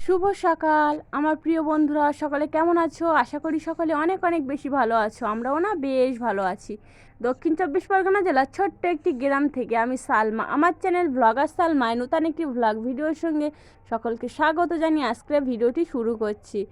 শুভ সকাল আমার প্রিয় বন্ধুরা, সকলে কেমন আছো? আশা করি সকলে অনেক অনেক বেশি ভালো আছো। আমরাও না বেশ ভালো আছি। দক্ষিণ চব্বিশ পরগনা জেলার ছোট্ট একটি গ্রাম থেকে আমি সালমা, আমার চ্যানেল ব্লগার সালমায় নতুন একটি ব্লগ ভিডিওর সঙ্গে সকলকে স্বাগত জানিয়ে আজকে ভিডিওটি শুরু করছি।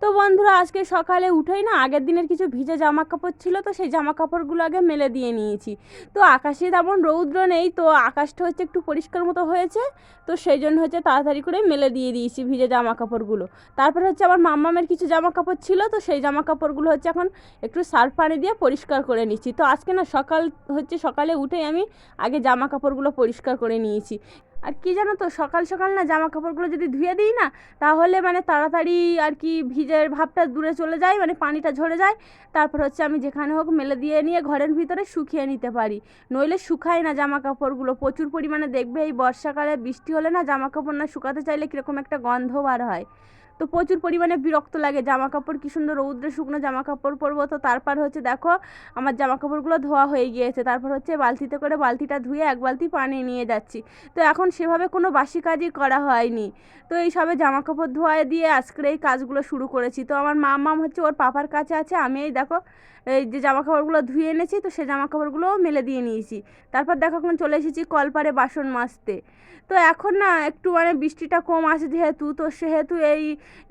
তো বন্ধুরা, আজকে সকালে উঠেই না আগের দিনের কিছু ভিজে জামা কাপড় ছিল, তো সেই জামা কাপড়গুলো আগে মেলে দিয়ে নিয়েছি। তো আকাশে তেমন রৌদ্র নেই, তো আকাশটা হচ্ছে একটু পরিষ্কার মতো হয়েছে, তো সেই জন্য হচ্ছে তাড়াতাড়ি করে মেলে দিয়ে দিয়েছি ভিজে জামা কাপড়গুলো। তারপরে হচ্ছে আমার মাম্মামের কিছু জামা কাপড় ছিল, তো সেই জামা কাপড়গুলো হচ্ছে এখন একটু সার্ফ পানি দিয়ে পরিষ্কার করে নিচ্ছি। তো আজকে না সকালে উঠেই আমি আগে জামা কাপড়গুলো পরিষ্কার করে নিয়েছি। আর কি জানো তো, সকাল সকাল না জামা কাপড়গুলো যদি ধুয়ে দিই না, তাহলে মানে তাড়াতাড়ি আর কি ভিজের ভাবটা দূরে চলে যায়, মানে পানিটা ঝরে যায়। তারপর হচ্ছে আমি যেখানে হোক মেলে দিয়ে নিয়ে ঘরের ভিতরে শুকিয়ে নিতে পারি, নইলে শুকায় না জামা কাপড়গুলো প্রচুর পরিমাণে। দেখবে এই বর্ষাকালে বৃষ্টি হলে না জামা কাপড় না শুকাতে চাইলে কীরকম একটা গন্ধ বার হয়, তো প্রচুর পরিমাণে বিরক্ত লাগে। জামা কাপড় কী সুন্দর রৌদ্রে শুকনো জামা কাপড় পরবো। তো তারপর হচ্ছে দেখো আমার জামা কাপড়গুলো ধোয়া হয়ে গিয়েছে। তারপর হচ্ছে বালতিতে করে বালতিটা ধুয়ে এক বালতি পানি নিয়ে যাচ্ছি। তো এখন সেভাবে কোনো বাসি কাজই করা হয়নি, তো এই সবে জামা কাপড় ধোয়া দিয়ে আজকের এই কাজগুলো শুরু করেছি। তো আমার মাম্মাম হচ্ছে ওর পাপার কাছে আছে, আমি এই দেখো এই যে জামা কাপড়গুলো ধুয়ে এনেছি, তো সেই জামা কাপড়গুলোও মেলে দিয়ে নিয়েছি। তারপর দেখো এখন চলে এসেছি কলপারে বাসন মাজতে। তো এখন না একটু মানে বৃষ্টিটা কম আছে যেহেতু, তো সেহেতু এই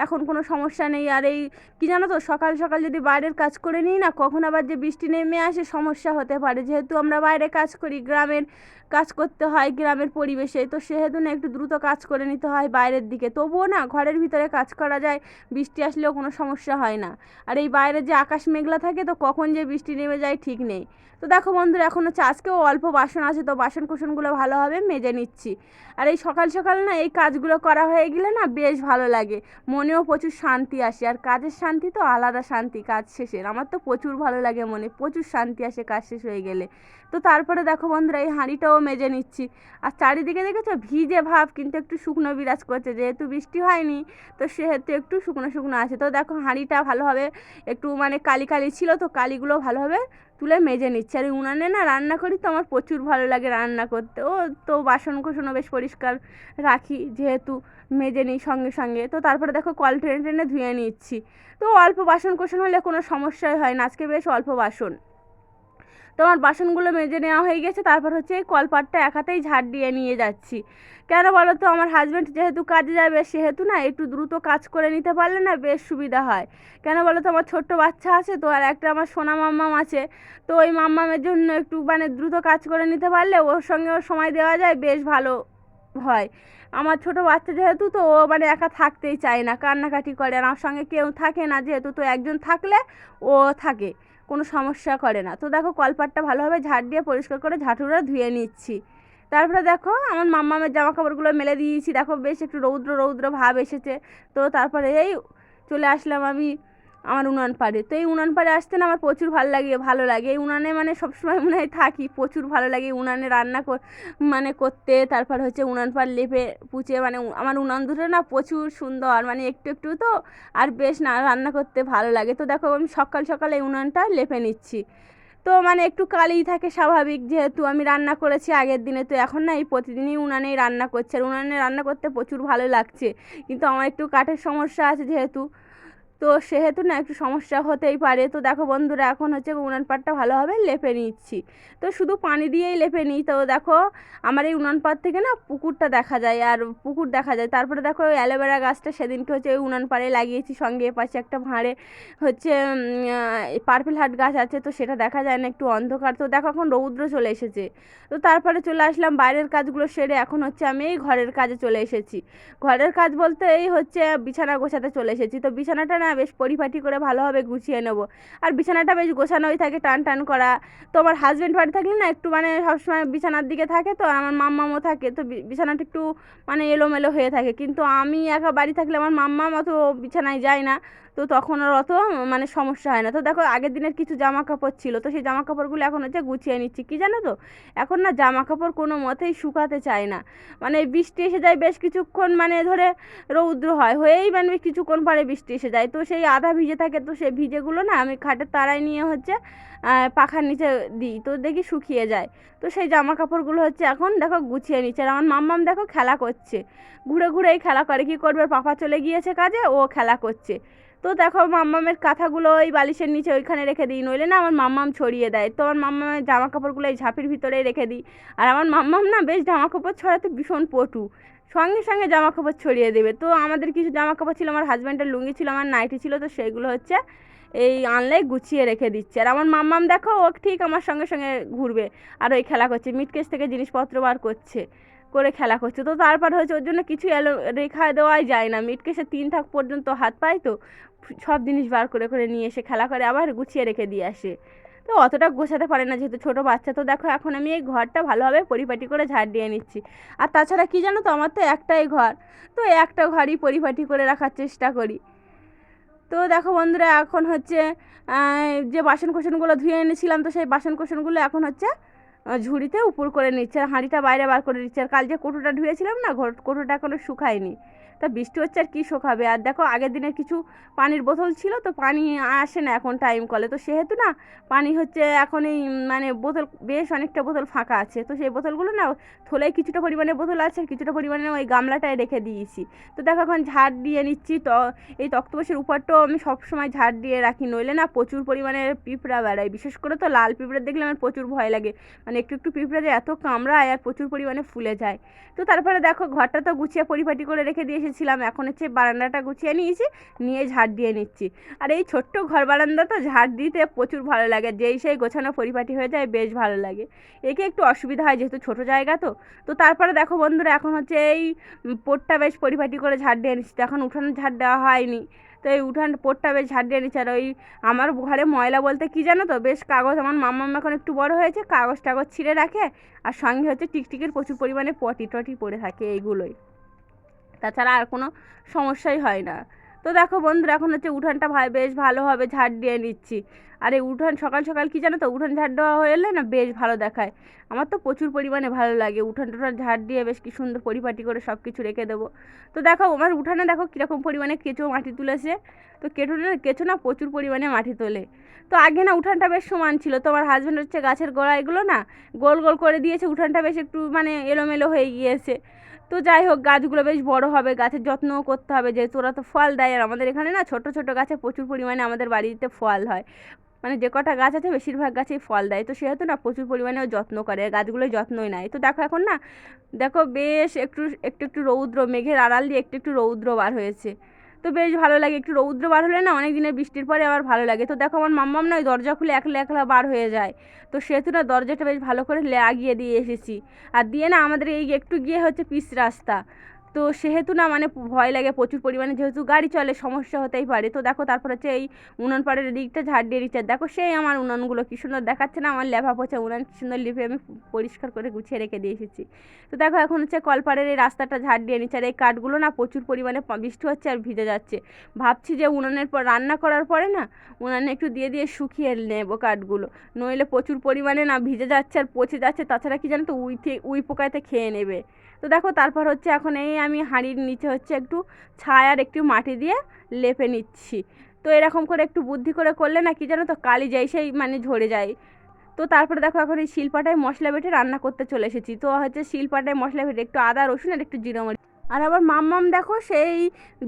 এখন কোনো সমস্যা নেই। আর এই কি জানো তো, সকাল সকাল যদি বাইরের কাজ করে নিই না, কখন আবার যে বৃষ্টি নেমে আসে সমস্যা হতে পারে। যেহেতু আমরা বাইরে কাজ করি, গ্রামের কাজ করতে হয় গ্রামের পরিবেশে, তো সেহেতু না একটু দ্রুত কাজ করে নিতে হয় বাইরের দিকে। তবুও না ঘরের ভিতরে কাজ করা যায়, বৃষ্টি আসলেও কোনো সমস্যা হয় না। আর এই বাইরে যে আকাশ মেঘলা থাকে, তো কখন যে বৃষ্টি নেমে যায় ঠিক নেই। তো দেখো বন্ধুরা, এখন হচ্ছে আজকেও অল্প বাসন আছে, তো বাসন কুসনগুলো ভালোভাবে মেজে নিচ্ছি। আর এই সকাল সকাল না এই কাজগুলো করা হয়ে গেলে না বেশ ভালো লাগে, মনেও প্রচুর শান্তি আসে। আর কাজের শান্তি তো আলাদা শান্তি, কাজ শেষের আমার তো প্রচুর ভালো লাগে, মনে প্রচুর শান্তি আসে কাজ শেষ হয়ে গেলে। তো তারপরে দেখো বন্ধুরা, এই হাঁড়িটাও মেজে নিচ্ছি। আর চারিদিকে দেখেছো ভিজে ভাব, কিন্তু একটু শুকনো বিরাজ করছে, যেহেতু বৃষ্টি হয়নি তো সেহেতু একটু শুকনো শুকনো আছে। তো দেখো হাঁড়িটা ভালোভাবে একটু মানে কালি কালি ছিল, তো কালিগুলো ভালোভাবে তুলে মেজে নিচ্ছি। আর উনানে না রান্না করি, তো আমার প্রচুর ভালো লাগে রান্না করতে। ও তো বাসন কোসনও বেশ পরিষ্কার রাখি, যেহেতু মেজে নিই সঙ্গে সঙ্গে। তো তারপরে দেখো কল টেনে টেনে ধুয়ে নিচ্ছি। তো অল্প বাসন কোসন হলে কোনো সমস্যাই হয় না, আজকে বেশ অল্প বাসন। তো আমার বাসনগুলো মেজে নেওয়া হয়ে গেছে। তারপর হচ্ছে এই কলপাটটা এক হাতেই ঝাড় দিয়ে নিয়ে যাচ্ছি। কেন বলো তো, আমার হাজব্যান্ড যেহেতু কাজে যাবে, সেহেতু না একটু দ্রুত কাজ করে নিতে পারলে না বেশ সুবিধা হয়। কেন বলো তো, আমার ছোট্ট বাচ্চা আছে, তো আর একটা আমার সোনা মাম্মাম আছে। তো ওই মাম্মামের জন্য একটু মানে দ্রুত কাজ করে নিতে পারলে ওর সঙ্গে ওর সময় দেওয়া যায়, বেশ ভালো হয়। আমার ছোট বাচ্চা যেহেতু, তো ও মানে একা থাকতেই চায় না, কান্নাকাটি করে। আর আমার সঙ্গে কেউ থাকে না যেহেতু, তো একজন থাকলে ও থাকে, কোনো সমস্যা করে না। তো দেখো কলপাটটা ভালোভাবে ঝাড় দিয়ে পরিষ্কার করে ঝাঁটুরা ধুয়ে নিচ্ছি। তারপরে দেখো আমার মাম্মামের জামা কাপড়গুলো মেলে দিয়েছি। দেখো বেশ একটু রৌদ্র রৌদ্র ভাব এসেছে। তো তারপরে এই চলে আসলাম আমি আমার উনান পাড়ে। তো এই উনান পাড়ে আসতে না আমার প্রচুর ভালো লাগে। এই উনানে মানে সবসময় মনে হয় থাকি, প্রচুর ভালো লাগে উনানে রান্না মানে করতে। তারপর হচ্ছে উনান পাড় লেপে পুচে, মানে আমার উনান দুটো না প্রচুর সুন্দর, মানে একটু একটু তো আর বেশ না রান্না করতে ভালো লাগে। তো দেখো আমি সকাল সকাল এই উনানটা লেপে নিচ্ছি। তো মানে একটু কালিই থাকে স্বাভাবিক, যেহেতু আমি রান্না করেছি আগের দিনে। তো এখন না এই প্রতিদিনই উনানেই রান্না করছে, আর উনানে রান্না করতে প্রচুর ভালো লাগছে। কিন্তু আমার একটু কাঠের সমস্যা আছে যেহেতু, তো সেহেতু না একটু সমস্যা হতেই পারে। তো দেখো বন্ধুরা, এখন হচ্ছে উনান পাড়টা ভালোভাবে লেপে নিচ্ছি। তো শুধু পানি দিয়েই লেপে নিই। তো দেখো আমার এই উনান পাড় থেকে না পুকুরটা দেখা যায়, আর পুকুর দেখা যায়। তারপরে দেখো ওই অ্যালোভেরা গাছটা সেদিনকে হচ্ছে ওই উনান পাড়ে লাগিয়েছি, সঙ্গে এপাশে একটা ভাঁড়ে হচ্ছে পার্পেল হার্ট গাছ আছে, তো সেটা দেখা যায় না, একটু অন্ধকার। তো দেখো এখন রৌদ্র চলে এসেছে। তো তারপরে চলে আসলাম বাইরের কাজগুলো সেরে, এখন হচ্ছে আমি এই ঘরের কাজে চলে এসেছি। ঘরের কাজ বলতে এই হচ্ছে বিছানা গোছাতে চলে এসেছি। তো বিছানাটা না বেশ পরিপাটি করে ভালোভাবে গুছিয়ে নেবো। আর বিছানাটা বেশ গোছানোই থাকে, টান টান করা। তো আমার হাজব্যান্ড বাড়ি থাকলে না একটু মানে সবসময় বিছানার দিকে থাকে, তো আমার মাম্মামও থাকে, তো বিছানাটা একটু মানে এলোমেলো হয়ে থাকে। কিন্তু আমি একা বাড়ি থাকলে আমার মাম্মাম অত বিছানায় যায় না, তো তখন আর অত মানে সমস্যা হয় না। তো দেখো আগের দিনের কিছু জামা কাপড় ছিল, তো সেই জামা কাপড়গুলো এখন হচ্ছে গুছিয়ে নিচ্ছি। কি জানো তো, এখন না জামা কাপড় কোনো মতেই শুকাতে চায় না, মানে বৃষ্টি এসে যায় বেশ কিছুক্ষণ, মানে ধরে রৌদ্র হয়েই মানে কিছুক্ষণ পরে বৃষ্টি এসে যায়। তো তো সেই আধা ভিজে থাকে, তো সেই ভিজেগুলো না আমি খাটের তারায় নিয়ে হচ্ছে পাখার নিচে দিই, তো দেখি শুকিয়ে যায়। তো সেই জামা কাপড়গুলো হচ্ছে এখন দেখো গুছিয়ে নিচ্ছে। আর আমার মাম্মাম দেখো খেলা করছে, ঘুরে ঘুরে এই খেলা করে, কী করবে, পাপা চলে গিয়েছে কাজে, ও খেলা করছে। তো দেখো মাম্মামের কাঁথাগুলো ওই বালিশের নিচে ওইখানে রেখে দিই, নইলে না আমার মাম্মাম ছড়িয়ে দেয়। তো আমার মাম্মামের জামা কাপড়গুলো এই ঝাঁপির ভিতরেই রেখে দিই। আর আমার মাম্মাম না বেশ জামা কাপড় ছড়াতে ভীষণ পটু, সঙ্গে সঙ্গে জামা কাপড় ছড়িয়ে দেবে। তো আমাদের কিছু জামা কাপড় ছিল, আমার হাজব্যান্ডের লুঙ্গি ছিল, আমার নাইটি ছিল, তো সেইগুলো হচ্ছে এই আনলেই গুছিয়ে রেখে দিচ্ছে। আর আমার মাম্মাম দেখো ও ঠিক আমার সঙ্গে সঙ্গে ঘুরবে আর ওই খেলা করছে, মিটকেস থেকে জিনিসপত্র বার করছে, করে খেলা করছে। তো তারপর হচ্ছে ওর জন্য কিছু রেখা দেওয়াই যায় না, মিটকেসে 3 থাক পর্যন্ত হাত পায়, তো সব জিনিস বার করে করে নিয়ে এসে খেলা করে, আবার গুছিয়ে রেখে দিয়ে আসে। তো অতটা গোছাতে পারে না যেহেতু ছোটো বাচ্চা। তো দেখো এখন আমি এই ঘরটা ভালোভাবে পরিপাটি করে ঝাড় দিয়ে নিচ্ছি। আর তাছাড়া কী জানো তো, আমার তো একটাই ঘর, তো একটা ঘরই পরিপাটি করে রাখার চেষ্টা করি। তো দেখো বন্ধুরা এখন হচ্ছে যে বাসন কোসনগুলো ধুয়ে এনেছিলাম, তো সেই বাসন কোসনগুলো এখন হচ্ছে ঝুড়িতে উপর করে নিচ্ছে, আর হাঁড়িটা বাইরে বার করে দিচ্ছে। আর কাল যে কোটোটা ধুয়েছিলাম না, কোটোটা এখনও শুকায়নি, তা বৃষ্টি হচ্ছে আর কী শুকাবে। আর দেখো আগের দিনের কিছু পানির বোতল ছিল, তো পানি আসে না এখন টাইম কলে, তো সেহেতু না পানি হচ্ছে এখন এই মানে বোতল বেশ অনেকটা বোতল ফাঁকা আছে, তো সেই বোতলগুলো না থলেই কিছুটা পরিমাণে বোতল আছে, আর কিছুটা পরিমাণে ওই গামলাটায় রেখে দিয়েছি। তো দেখো এখন ঝাড় দিয়ে নিচ্ছি। তো এই তক্তপোষের উপরটাও আমি সবসময় ঝাড় দিয়ে রাখি, নইলে না প্রচুর পরিমাণে পিঁপড়া বেড়ায়, বিশেষ করে তো লাল পিঁপড়া দেখলে আমার প্রচুর ভয় লাগে, মানে একটু একটু পিঁপড়া যে এত কামড়ায় আর প্রচুর পরিমাণে ফুলে যায়। তো তারপরে দেখো ঘরটা তো গুছিয়ে পরিপাটি করে রেখে দিয়ে এসেছিলাম, এখন হচ্ছে বারান্দাটা গুছিয়ে নিয়েছি, নিয়ে ঝাড় দিয়ে নিচ্ছি। আর এই ছোট্ট ঘর বারান্দা তো ঝাড় দিতে প্রচুর ভালো লাগে, যেই সেই গোছানো পরিপাটি হয়ে যায়, বেশ ভালো লাগে। একে একটু অসুবিধা হয় যেহেতু ছোটো জায়গা তো। তো তারপরে দেখো বন্ধুরা এখন হচ্ছে এই পোটটা বেশ পরিপাটি করে ঝাড় দিয়ে নিচ্ছি। তো এখন উঠানে ঝাড় দেওয়া হয়নি, তো এই উঠান পোটটা বেশ ঝাড় দিয়ে নিচ্ছে। আর ওই আমার ঘরে ময়লা বলতে কী জানো তো, বেশ কাগজ, আমার মাম্মাম এখন একটু বড় হয়েছে, কাগজ টাগজ ছিঁড়ে রাখে, আর সঙ্গে হচ্ছে টিকটিকির প্রচুর পরিমাণে পটি টটি পড়ে থাকে, এইগুলোই, তাছাড়া আর কোনো সমস্যাই হয় না। তো দেখো বন্ধুরা এখন হচ্ছে উঠানটা বেশ ভালোভাবে ঝাড় দিয়ে নিচ্ছি। আর এই উঠান সকাল সকাল কী জানো তো, উঠান ঝাড় দেওয়া হয়ে এলে না বেশ ভালো দেখায়, আমার তো প্রচুর পরিমাণে ভালো লাগে। উঠান টুঠান ঝাড় দিয়ে বেশ কি সুন্দর পরিপাটি করে সব কিছু রেখে দেবো। তো দেখো আমার উঠানে দেখো কীরকম পরিমাণে কেঁচো মাটি তুলেছে, তো কেঁচো না প্রচুর পরিমাণে মাটি তোলে। তো আগে না উঠানটা বেশ সমান ছিল, তো আমার হাজব্যান্ড হচ্ছে গাছের গোড়াগুলো না গোল গোল করে দিয়েছে, উঠানটা বেশ একটু মানে এলোমেলো হয়ে গিয়েছে। তো যাই হোক গাছগুলো বেশ বড় হবে, গাছের যত্নও করতে হবে, যেহেতু ওরা তো ফল দেয়। আর আমাদের এখানে না ছোট ছোট গাছে প্রচুর পরিমাণে আমাদের বাড়িতে ফল হয়, মানে যে কটা গাছ আছে বেশিরভাগ গাছেই ফল দেয়, তো সেহেতু না প্রচুর পরিমাণে ও যত্ন করে, গাছগুলোই যত্নই নেয়। তো দেখো এখন না দেখো বেশ একটু একটু একটু রৌদ্র, মেঘের আড়াল দিয়ে একটু একটু রৌদ্র বার হয়েছে, তো বেশ ভালো লাগে। একটু রৌদ্র বার হলে না অনেক দিনের বৃষ্টির পরে আবার ভালো লাগে। তো দেখো আমার মাম্মাম না ওই দরজা খুলে একলা একলা বার হয়ে যায়, তো সেহেতু না দরজাটা বেশ ভালো করে লাগিয়ে দিয়ে এসেছি। আর দিয়ে না আমাদের এই একটু গিয়ে হচ্ছে পিচ রাস্তা, তো সেহেতু না মানে ভয় লাগে প্রচুর পরিমাণে, যেহেতু গাড়ি চলে সমস্যা হতেই পারে। তো দেখো তারপর হচ্ছে এই উনান পাড়ের দিকটা ঝাড় দিয়ে দিচ্ছে, দেখো সেই আমার উনানগুলো কী সুন্দর দেখাচ্ছে না, আমার লেভা পোছা উনান কী সুন্দর লিপে আমি পরিষ্কার করে গুছিয়ে রেখে দিয়ে এসেছি। তো দেখো এখন হচ্ছে কলপাড়ের এই রাস্তাটা ঝাড় দিয়ে নিচ্ছে। আর এই কাঠগুলো না প্রচুর পরিমাণে বৃষ্টি হচ্ছে আর ভিজে যাচ্ছে, ভাবছি যে উনানের পর রান্না করার পরে না উনানে একটু দিয়ে দিয়ে শুকিয়ে নেবো কাঠগুলো, নইলে প্রচুর পরিমাণে না ভিজে যাচ্ছে আর পচে যাচ্ছে, তাছাড়া কি জানো তো উই পোকাতে খেয়ে নেবে। তো দেখো তারপর হচ্ছে এখন এই আমি হাঁড়ির নিচে হচ্ছে একটু ছাই আর একটু মাটি দিয়ে লেপে নিচ্ছি। তো এরকম করে একটু বুদ্ধি করে করলে না কি জানো তো কালি যায় সেই মানে ঝরে যায়। তো তারপরে দেখো এখন এই শিলপাটায় মশলা বেটে রান্না করতে চলে এসেছি। তো হচ্ছে শিলপাটায় মশলা বেটে একটু আদা রসুন আর একটু জিরা মরিচ, আর আবার মাম্মাম দেখো সেই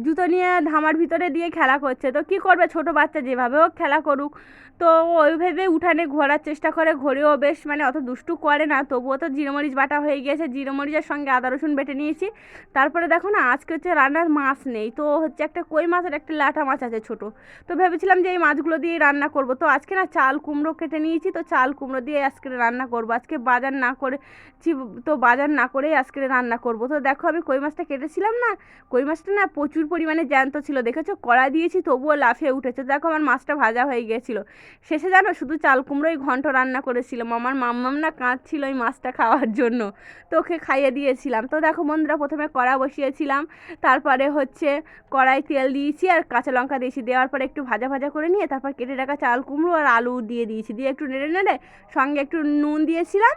জুতো নিয়ে ধামার ভিতরে দিয়ে খেলা করছে। তো কি করবে, ছোট বাচ্চা যেভাবে হোক খেলা করুক, তো ওইভাবে উঠানে ঘোরার চেষ্টা করে, ঘোরেও বেশ মানে অত দুষ্টু করে না, তবুও তো জিরোমরিচ বাটা হয়ে গিয়েছে, জিরোমরিচের সঙ্গে আদা রসুন বেটে নিয়েছি। তারপরে দেখো না আজকে হচ্ছে রান্নার মাছ নেই, তো হচ্ছে একটা কই মাছ আর একটা লাটা মাছ আছে ছোট, তো ভেবেছিলাম যে এই মাছগুলো দিয়ে রান্না করব। তো আজকে না চাল কুমড়ো কেটে নিয়েছি, তো চাল কুমড়ো দিয়ে আজকে রান্না করব, আজকে বাজার না করেছি, তো বাজার না করেই আজকে রান্না করব। তো দেখো আমি কই মাছটা কেটেছিলাম না, কই মাছটা না প্রচুর পরিমাণে জ্যান্ত ছিল, দেখেছো কড়া দিয়েছি তবুও লাফিয়ে উঠেছে। দেখো আমার মাছটা ভাজা হয়ে গিয়েছিলো, শেষে জানো শুধু চাল কুমড়োই ঘন্ট রান্না করেছিলাম। আমার মাম্মাম না কাঁদছিল ওই মাছটা খাওয়ার জন্য, তো ওকে খাইয়ে দিয়েছিলাম। তো দেখো বন্ধুরা প্রথমে কড়া বসিয়েছিলাম, তারপরে হচ্ছে কড়াই তেল দিয়েছি আর কাঁচা লঙ্কা দিয়েছি, দেওয়ার পরে একটু ভাজা ভাজা করে নিয়ে তারপর কেটে রাখা চাল কুমড়ো আর আলু দিয়ে দিয়েছি, দিয়ে একটু নেড়ে নেড়ে সঙ্গে একটু নুন দিয়েছিলাম।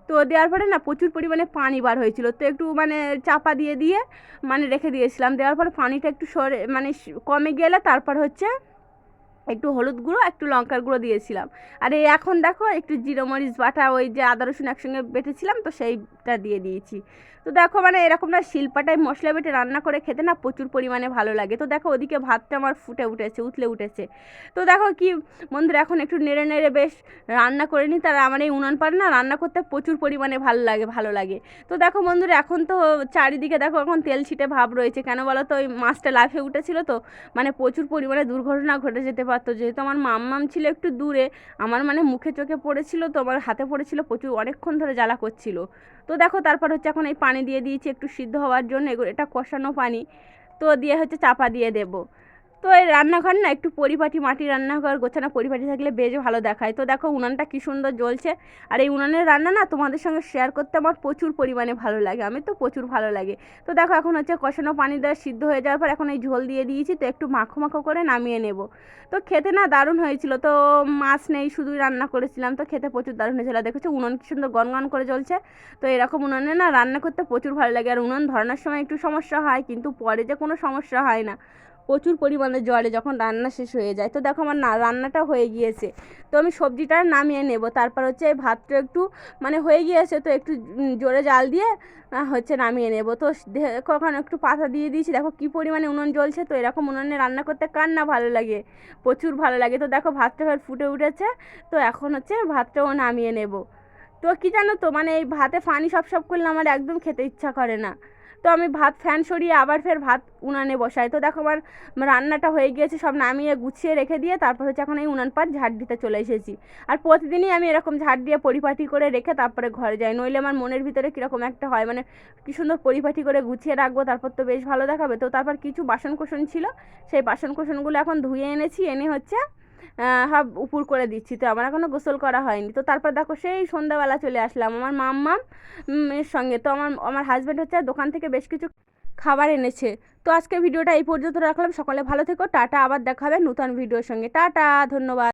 তো দেওয়ার পরে না প্রচুর পরিমাণে পানি বার হয়েছিল, তো একটু মানে চাপা দিয়ে দিয়ে মানে রেখে দিয়েছিলাম। দেওয়ার পরে পানিটা একটু মানে কমে গেলে তারপর হচ্ছে একটু হলুদ গুঁড়ো একটু লঙ্কার গুঁড়ো দিয়েছিলাম। আর এই এখন দেখো একটু জিরে মরিচ বাটা, ওই যে আদা রসুন একসঙ্গে বেটেছিলাম তো সেইটা দিয়ে দিয়েছি। তো দেখো মানে এরকম না শিলপাটায় মশলা বেটে রান্না করে খেতে না প্রচুর পরিমাণে ভালো লাগে। তো দেখো ওদিকে ভাতটা আমার উতলে উঠেছে। তো দেখো কি বন্ধুরা, এখন একটু নেড়ে নেড়ে বেশ রান্না করে নিই। তার আমার এই উনান পাড় না রান্না করতে প্রচুর পরিমাণে ভালো লাগে। তো দেখো বন্ধুরা, এখন তো চারিদিকে দেখো এখন তেল ছিটে ভাব রয়েছে। কেন বলো তো, ওই মাছটা লাফিয়ে উঠেছিল তো, মানে প্রচুর পরিমাণে দুর্ঘটনা ঘটে যেতে পারতো। যেহেতু আমার মাম্মাম ছিল একটু দূরে, আমার মানে মুখে চোখে পড়েছিল, তো আমার হাতে পড়েছিল, প্রচুর অনেকক্ষণ ধরে জ্বালা করছিল। তো দেখো তারপর হচ্ছে এখন এই পানি দিয়ে দিয়েছি একটু সিদ্ধ হওয়ার জন্য, এটা কষানো পানি। তো দিয়ে হচ্ছে চাপা দিয়ে দেবো। তো এই রান্নাঘর না একটু পরিপাটি, মাটির রান্নাঘর গোছানো পরিপাটি থাকলে বেশ ভালো দেখায়। তো দেখো উনানটা কী সুন্দর জ্বলছে। আর এই উনানের রান্না না তোমাদের সঙ্গে শেয়ার করতে আমার প্রচুর পরিমাণে ভালো লাগে, আমি তো প্রচুর ভালো লাগে। তো দেখো এখন হচ্ছে কষানো পানি দেওয়া সিদ্ধ হয়ে যাওয়ার পর এখন এই ঝোল দিয়ে দিয়েছি, তো একটু মাখো মাখো করে নামিয়ে নেব। তো খেতে না দারুণ হয়েছিল। তো মাছ নেই, শুধুই রান্না করেছিলাম, তো খেতে প্রচুর দারুণ হয়েছিল। দেখেছো উনুন কী সুন্দর গনগন করে জ্বলছে। তো এরকম উনুনে না রান্না করতে প্রচুর ভালো লাগে। আর উনুন ধরানোর সময় একটু সমস্যা হয়, কিন্তু পরে যে কোনো সমস্যা হয় না, প্রচুর পরিমাণে জ্বলে যখন রান্না শেষ হয়ে যায়। তো দেখো আমার রান্নাটা হয়ে গিয়েছে। তো আমি সবজিটা নামিয়ে নেব। তারপর হচ্ছে ভাতটা একটু মানে হয়ে গিয়েছে, তো একটু জোরে জাল দিয়ে হচ্ছে নামিয়ে নেব। তো কখন একটু পাতা দিয়ে দিয়েছি, দেখো কী পরিমাণে উনুন জ্বলছে। তো এরকম উনুনে রান্না করতে কার না ভালো লাগে, প্রচুর ভালো লাগে। তো দেখো ভাতটা ফুটে উঠেছে। তো এখন হচ্ছে ভাতটাও নামিয়ে নেব। তো কী জানো তো, মানে এই ভাতে পানি সব করলে আমার একদম খেতে ইচ্ছা করে না। তো আমি ভাত ফ্যান সরিয়ে আবার ফের ভাত উনানে বসাই। তো দেখো আমার রান্নাটা হয়ে গিয়েছে, সব নামিয়ে গুছিয়ে রেখে দিয়ে তারপর হচ্ছে এখন এই উনান পাত ঝাড় দিতে চলে এসেছি। আর প্রতিদিনই আমি এরকম ঝাড় দিয়ে পরিপাটি করে রেখে তারপরে ঘরে যাই, নইলে আমার মনের ভিতরে কীরকম একটা হয়, মানে কী সুন্দর পরিপাটি করে গুছিয়ে রাখবো, তারপর তো বেশ ভালো দেখাবে। তো তারপর কিছু বাসনকোসন ছিল, সেই বাসনকোসনগুলো এখন ধুয়ে এনেছি, এনে হচ্ছে সব উপুর করে দিচ্ছি। তো আমার এখনও গোসল করা হয়নি। তো তারপর দেখো সেই সন্ধ্যাবেলা চলে আসলাম আমার মাম্মাম এর সঙ্গে। তো আমার হাজব্যান্ড হচ্ছে দোকান থেকে বেশ কিছু খাবার এনেছে। তো আজকে ভিডিওটা এই পর্যন্ত রাখলাম। সকলে ভালো থেকো, টাটা। আবার দেখা হবে নতুন ভিডিওর সঙ্গে। টাটা, ধন্যবাদ।